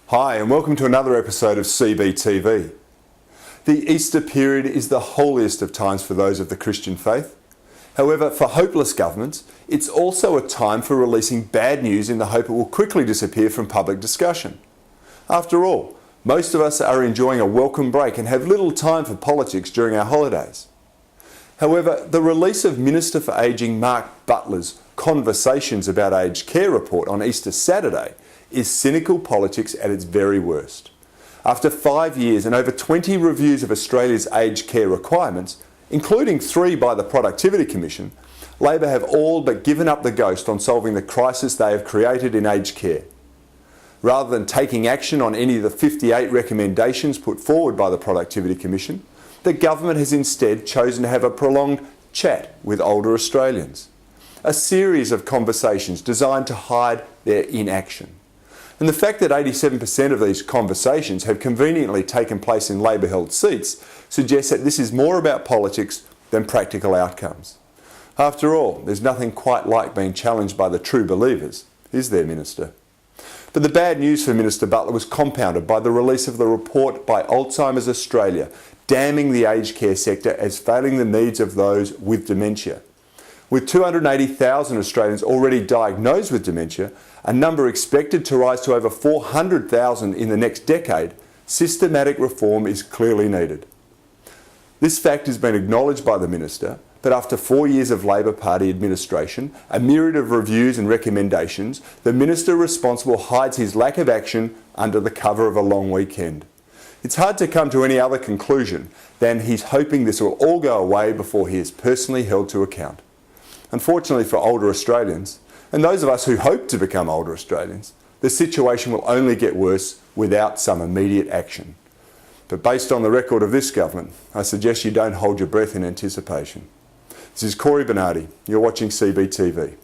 Hi and welcome to another episode of CBTV. The Easter period is the holiest of times for those of the Christian faith. However, for hopeless governments, it's also a time for releasing bad news in the hope it will quickly disappear from public discussion. After all, most of us are enjoying a welcome break and have little time for politics during our holidays. However, the release of Minister for Ageing Mark Butler's Conversations about Aged Care report on Easter Saturday is cynical politics at its very worst. After 5 years and over 20 reviews of Australia's aged care requirements, including 3 by the Productivity Commission, Labor have all but given up the ghost on solving the crisis they have created in aged care. Rather than taking action on any of the 58 recommendations put forward by the Productivity Commission, the government has instead chosen to have a prolonged chat with older Australians. A series of conversations designed to hide their inaction. And the fact that 87% of these conversations have conveniently taken place in Labor-held seats suggests that this is more about politics than practical outcomes. After all, there's nothing quite like being challenged by the true believers, is there, Minister? But the bad news for Minister Butler was compounded by the release of the report by Alzheimer's Australia, damning the aged care sector as failing the needs of those with dementia. With 280,000 Australians already diagnosed with dementia, a number expected to rise to over 400,000 in the next decade, systematic reform is clearly needed. This fact has been acknowledged by the Minister, but after 4 years of Labor Party administration, a myriad of reviews and recommendations, the Minister responsible hides his lack of action under the cover of a long weekend. It's hard to come to any other conclusion than he's hoping this will all go away before he is personally held to account. Unfortunately for older Australians, and those of us who hope to become older Australians, the situation will only get worse without some immediate action. But based on the record of this government, I suggest you don't hold your breath in anticipation. This is Cory Bernardi. You're watching CBTV.